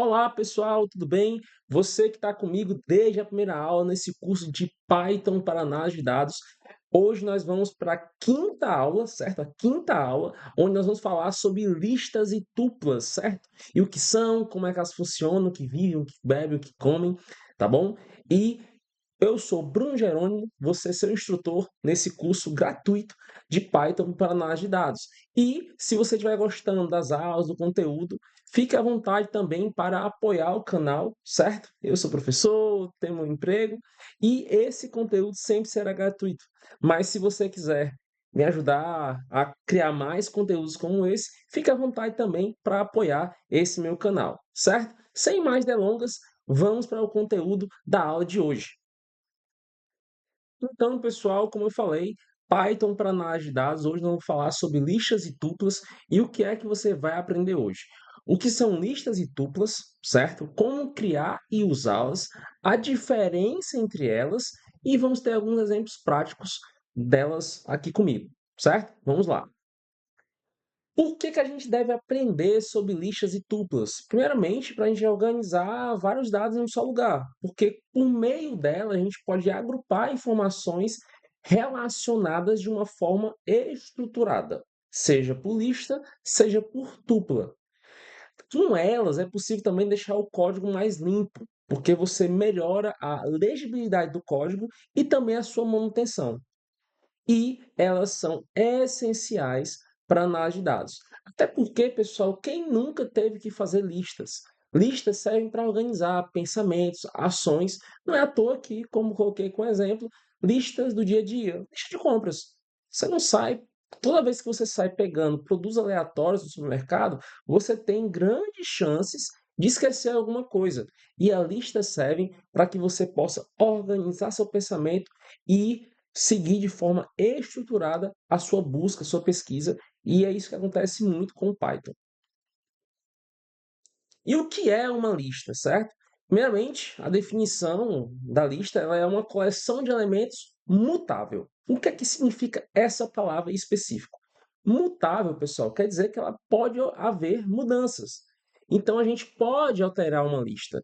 Olá, pessoal, tudo bem? Você que está comigo desde a primeira aula nesse curso de Python para análise de dados. Hoje nós vamos para a quinta aula, certo? A quinta aula, onde nós vamos falar sobre listas e tuplas, certo? E o que são, como é que elas funcionam, o que vivem, o que bebem, o que comem, tá bom? E eu sou Bruno Jerônimo, você é seu instrutor nesse curso gratuito de Python para análise de dados. E se você estiver gostando das aulas, do conteúdo, fique à vontade também para apoiar o canal, certo? Eu sou professor, tenho um emprego e esse conteúdo sempre será gratuito. Mas se você quiser me ajudar a criar mais conteúdos como esse, fique à vontade também para apoiar esse meu canal, certo? Sem mais delongas, vamos para o conteúdo da aula de hoje. Então, pessoal, como eu falei, Python para análise de dados. Hoje nós vamos falar sobre listas e tuplas e o que é que você vai aprender hoje. O que são listas e tuplas, certo? Como criar e usá-las, a diferença entre elas e vamos ter alguns exemplos práticos delas aqui comigo, certo? Vamos lá. Por que a gente deve aprender sobre listas e tuplas? Primeiramente, para a gente organizar vários dados em um só lugar, porque por meio dela a gente pode agrupar informações relacionadas de uma forma estruturada, seja por lista, seja por tupla. Com elas é possível também deixar o código mais limpo, porque você melhora a legibilidade do código e também a sua manutenção, e elas são essenciais para análise de dados. Até porque, pessoal, quem nunca teve que fazer listas? Listas servem para organizar pensamentos, ações. Não é à toa que, como coloquei com exemplo, listas do dia a dia, lista de compras. Você não sai, toda vez que você sai pegando produtos aleatórios no supermercado, você tem grandes chances de esquecer alguma coisa. E as listas servem para que você possa organizar seu pensamento e seguir de forma estruturada a sua busca, a sua pesquisa, e é isso que acontece muito com o Python. E o que é uma lista, certo? Primeiramente, a definição da lista ela é uma coleção de elementos mutável. O que é que significa essa palavra em específico? Mutável, pessoal, quer dizer que ela pode haver mudanças. Então, a gente pode alterar uma lista.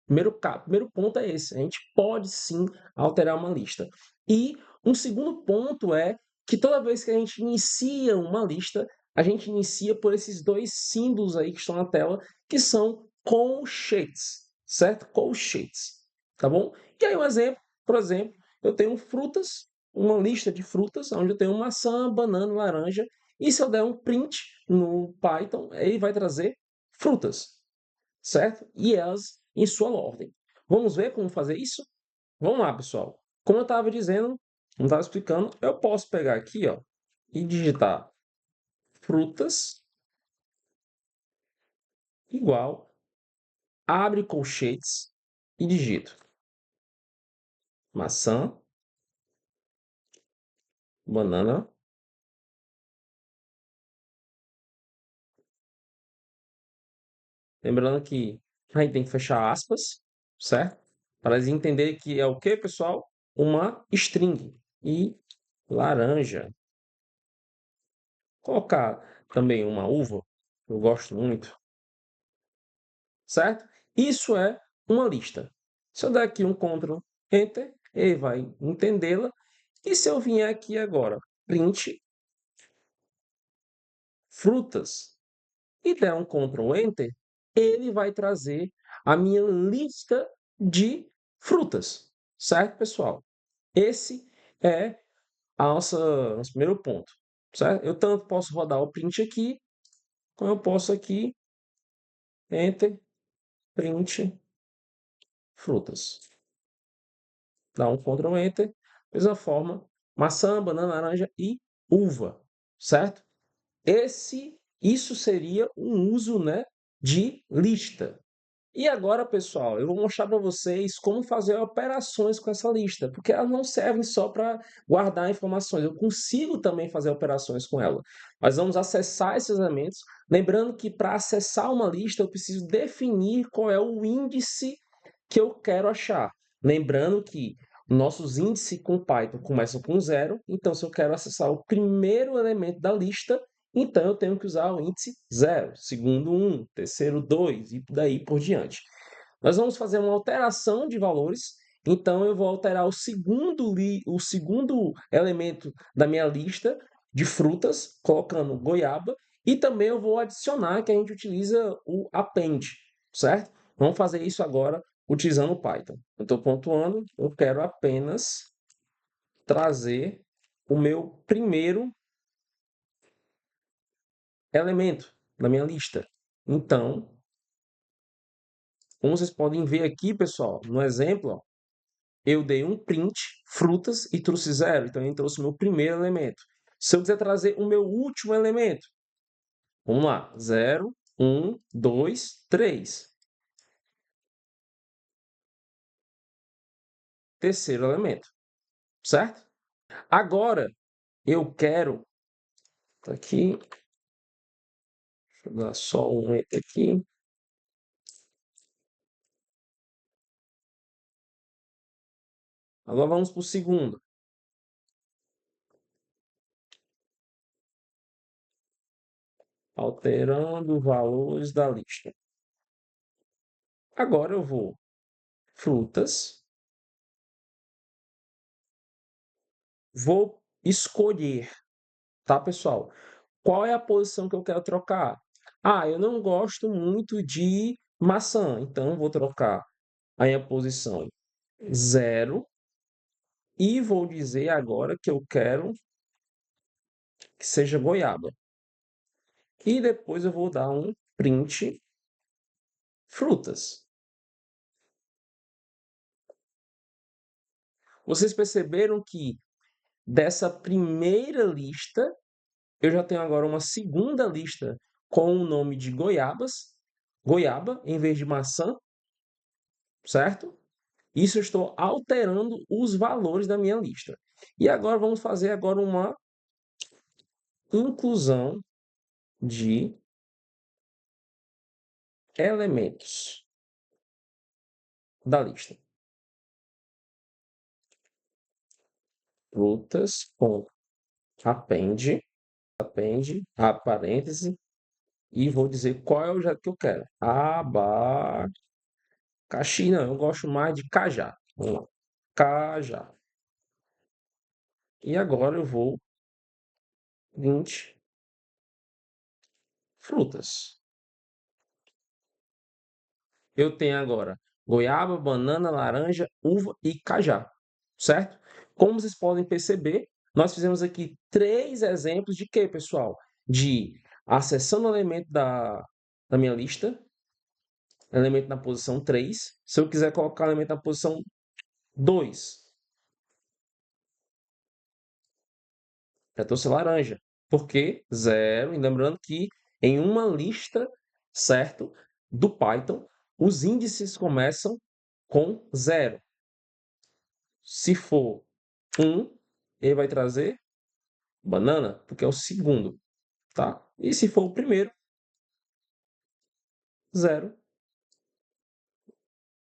Primeiro ponto é esse: a gente pode sim alterar uma lista. E um segundo ponto é que toda vez que a gente inicia uma lista, a gente inicia por esses dois símbolos aí que estão na tela, que são colchetes, certo? Colchetes, tá bom? E aí um exemplo, por exemplo, eu tenho frutas, uma lista de frutas, onde eu tenho maçã, banana, laranja, e se eu der um print no Python, ele vai trazer frutas, certo? E elas em sua ordem. Vamos ver como fazer isso? Vamos lá, pessoal. Como eu estava dizendo, como estava explicando, eu posso pegar aqui, ó, e digitar frutas igual, abre colchetes e digito maçã, banana. Lembrando que a gente tem que fechar aspas, certo? Para eles entenderem que é o que, pessoal? Uma string. E laranja. Colocar também uma uva, eu gosto muito, certo? Isso é uma lista. Se eu der aqui um Ctrl Enter, ele vai entendê-la. E se eu vier aqui agora, print frutas, e der um Ctrl Enter, ele vai trazer a minha lista de frutas, certo, pessoal? Esse é nosso primeiro ponto, certo? Eu tanto posso rodar o print aqui, como eu posso aqui, Enter, print frutas. Dá um Ctrl Enter, mesma forma, maçã, banana, laranja e uva, certo? Isso seria um uso, né, de lista. E agora, pessoal, eu vou mostrar para vocês como fazer operações com essa lista, porque elas não servem só para guardar informações, eu consigo também fazer operações com ela. Nós vamos acessar esses elementos, lembrando que para acessar uma lista eu preciso definir qual é o índice que eu quero achar. Lembrando que nossos índices com Python começam com zero, então se eu quero acessar o primeiro elemento da lista, Então, eu tenho que usar o índice 0, segundo 1, terceiro 2 e daí por diante. Nós vamos fazer uma alteração de valores, então eu vou alterar o segundo elemento da minha lista de frutas, colocando goiaba, e também eu vou adicionar que a gente utiliza o append, certo? Vamos fazer isso agora utilizando o Python. Eu estou pontuando, eu quero apenas trazer o meu primeiro elemento da minha lista. Então, como vocês podem ver aqui, pessoal, no exemplo, ó, eu dei um print, frutas, e trouxe 0. Então, ele trouxe o meu primeiro elemento. Se eu quiser trazer o meu último elemento, vamos lá. 0, 1, 2, 3. Terceiro elemento, certo? Agora, eu quero... Tá aqui. Deixa eu dar só um enter aqui. Agora vamos para o segundo. Alterando valores da lista. Agora eu vou frutas. Vou escolher, tá, pessoal? Qual é a posição que eu quero trocar? Ah, eu não gosto muito de maçã, então vou trocar a minha posição 0 e vou dizer agora que eu quero que seja goiaba. E depois eu vou dar um print frutas. Vocês perceberam que dessa primeira lista eu já tenho agora uma segunda lista com o nome de goiabas, goiaba em vez de maçã, certo? Isso eu estou alterando os valores da minha lista. E agora vamos fazer agora uma inclusão de elementos da lista. Frutas com append, a parêntese, e vou dizer qual é o jeito que eu quero. Abacaxi, não, eu gosto mais de cajá. Vamos lá. Cajá. E agora eu vou 20 frutas. Eu tenho agora goiaba, banana, laranja, uva e cajá, certo? Como vocês podem perceber, nós fizemos aqui 3 exemplos de quê, pessoal? De acessando o elemento da minha lista, elemento na posição 3. Se eu quiser colocar o elemento na posição 2, já trouxe laranja. Por quê? 0. E lembrando que em uma lista, certo, do Python, os índices começam com 0. Se for 1, ele vai trazer banana, porque é o segundo, tá? E se for o primeiro, 0.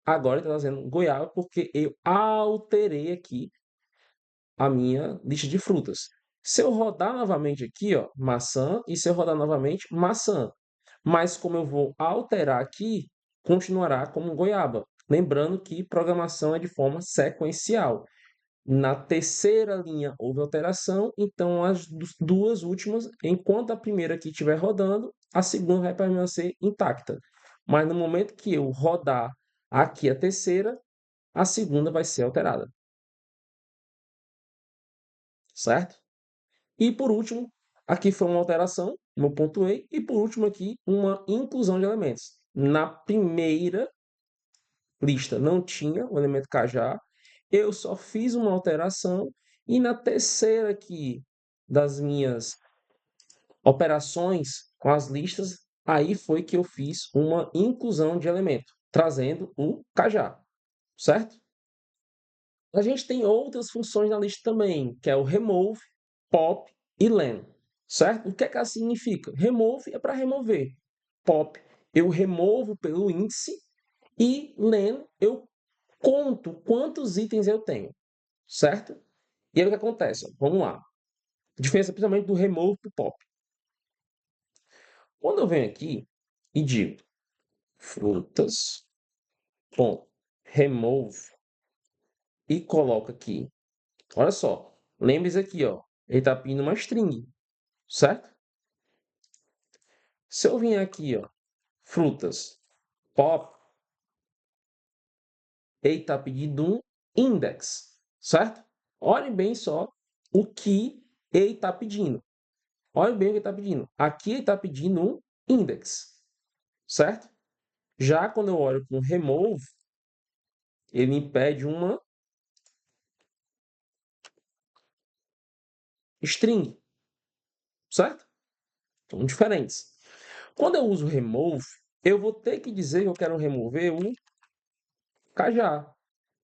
Agora ele está trazendo goiaba, porque eu alterei aqui a minha lista de frutas. Se eu rodar novamente aqui, ó, maçã, e se eu rodar novamente, maçã. Mas como eu vou alterar aqui, continuará como goiaba. Lembrando que programação é de forma sequencial. Na terceira linha houve alteração, então as duas últimas, enquanto a primeira aqui estiver rodando, a segunda vai permanecer intacta. Mas no momento que eu rodar aqui a terceira, a segunda vai ser alterada, certo? E por último, aqui foi uma alteração, como eu pontuei, e por último aqui, uma inclusão de elementos. Na primeira lista não tinha o elemento cajá, eu só fiz uma alteração, e na terceira aqui das minhas operações com as listas, aí foi que eu fiz uma inclusão de elemento, trazendo o cajá, certo? A gente tem outras funções na lista também, que é o remove, pop e len, certo? O que é que ela significa? Remove é para remover. Pop eu removo pelo índice e len eu conto quantos itens eu tenho, certo? E aí o que acontece? Vamos lá. A diferença principalmente do remove para o pop. Quando eu venho aqui e digo frutas, ponto, remove e coloco aqui, olha só, lembre-se aqui, ó, ele está pedindo uma string, certo? Se eu vier aqui, ó, frutas, pop, ele está pedindo um index, certo? Olhe bem só o que ele está pedindo. Olhe bem o que ele está pedindo. Aqui ele está pedindo um index, certo? Já quando eu olho com remove, ele me pede uma string, certo? São diferentes. Quando eu uso remove, eu vou ter que dizer que eu quero remover o cajá.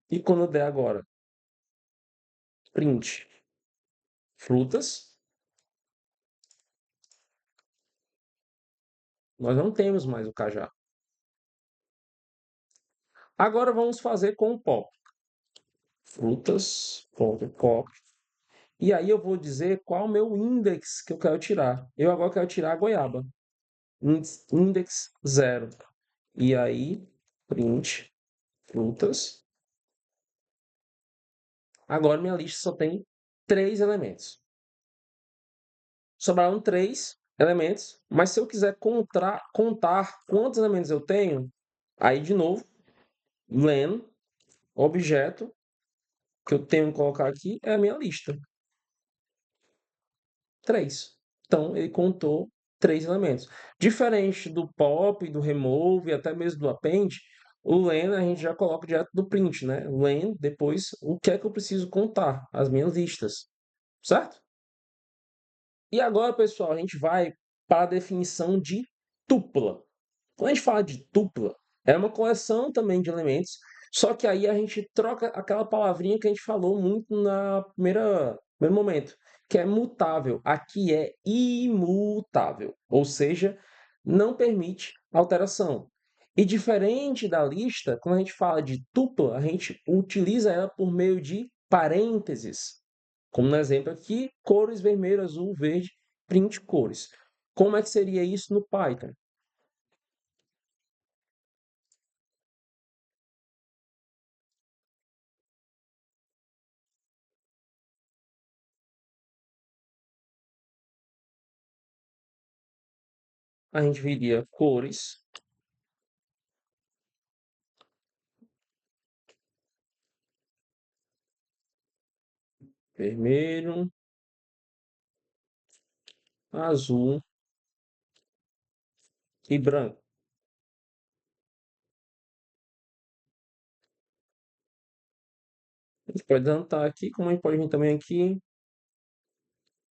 E quando eu der agora print frutas, nós não temos mais o cajá. Agora vamos fazer com o pop. Frutas.pop. E aí eu vou dizer qual o meu index que eu quero tirar. Eu agora quero tirar a goiaba. Index 0. E aí, print frutas. Agora minha lista só tem 3 elementos. Sobraram 3 elementos, mas se eu quiser contar quantos elementos eu tenho, aí de novo, len, objeto, que eu tenho que colocar aqui, é a minha lista. 3. Então, ele contou 3 elementos. Diferente do pop, do remove, até mesmo do append, o len a gente já coloca direto do print, né? Len, depois, o que é que eu preciso contar? As minhas listas, certo? E agora, pessoal, a gente vai para a definição de tupla. Quando a gente fala de tupla, é uma coleção também de elementos, só que aí a gente troca aquela palavrinha que a gente falou muito na primeiro momento, que é mutável. Aqui é imutável, ou seja, não permite alteração. E diferente da lista, quando a gente fala de tupla, a gente utiliza ela por meio de parênteses. Como no exemplo aqui, cores vermelho, azul, verde, print cores. Como é que seria isso no Python? A gente viria cores, vermelho, azul e branco. A gente pode anotar aqui, como a gente pode vir também aqui,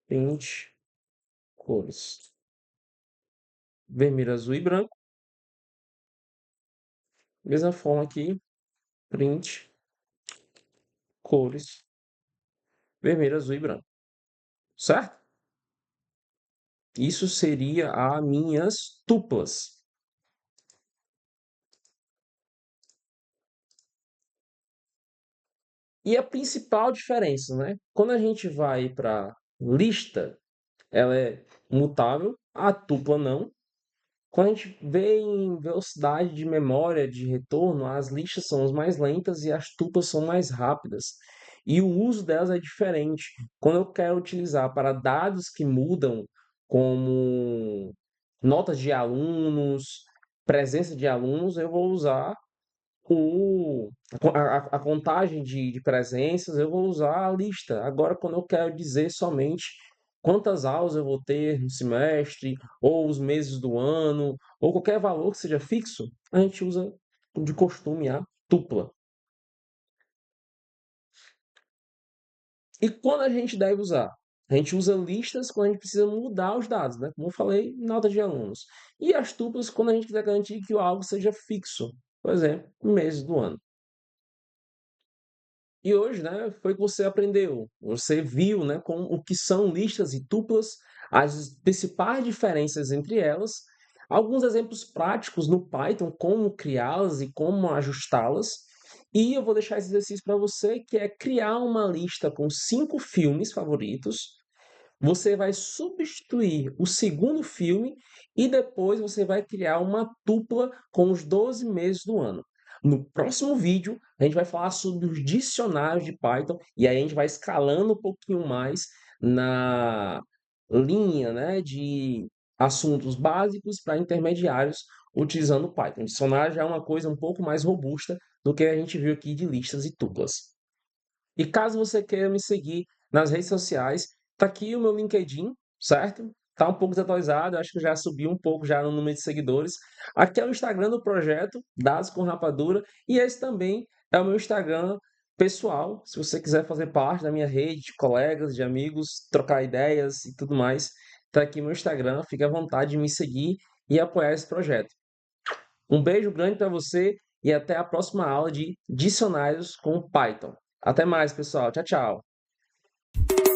print cores. Vermelho, azul e branco. Mesma forma aqui, print cores, vermelho, azul e branco. Certo? Isso seria as minhas tuplas. E a principal diferença, né? Quando a gente vai para lista, ela é mutável, a tupla não. Quando a gente vê em velocidade de memória de retorno, as listas são as mais lentas e as tuplas são mais rápidas. E o uso delas é diferente. Quando eu quero utilizar para dados que mudam, como notas de alunos, presença de alunos, eu vou usar a contagem de presenças, eu vou usar a lista. Agora, quando eu quero dizer somente quantas aulas eu vou ter no semestre, ou os meses do ano, ou qualquer valor que seja fixo, a gente usa de costume a tupla. E quando a gente deve usar? A gente usa listas quando a gente precisa mudar os dados, né? Como eu falei, nota de alunos. E as tuplas quando a gente quiser garantir que algo seja fixo. Por exemplo, meses do ano. E hoje, né, foi que você aprendeu, você viu, né, com o que são listas e tuplas, as principais diferenças entre elas, alguns exemplos práticos no Python, como criá-las e como ajustá-las. E eu vou deixar esse exercício para você, que é criar uma lista com 5 filmes favoritos, você vai substituir o segundo filme e depois você vai criar uma tupla com os 12 meses do ano. No próximo vídeo, a gente vai falar sobre os dicionários de Python e aí a gente vai escalando um pouquinho mais na linha, né, de assuntos básicos para intermediários utilizando o Python. O dicionário já é uma coisa um pouco mais robusta do que a gente viu aqui de listas e tuplas. E caso você queira me seguir nas redes sociais, tá aqui o meu LinkedIn, certo? Tá um pouco desatualizado, acho que já subiu um pouco já no número de seguidores. Aqui é o Instagram do projeto, Dados com Rapadura, e esse também é o meu Instagram pessoal, se você quiser fazer parte da minha rede de colegas, de amigos, trocar ideias e tudo mais, tá aqui meu Instagram, fique à vontade de me seguir e apoiar esse projeto. Um beijo grande para você e até a próxima aula de dicionários com Python. Até mais, pessoal. Tchau, tchau.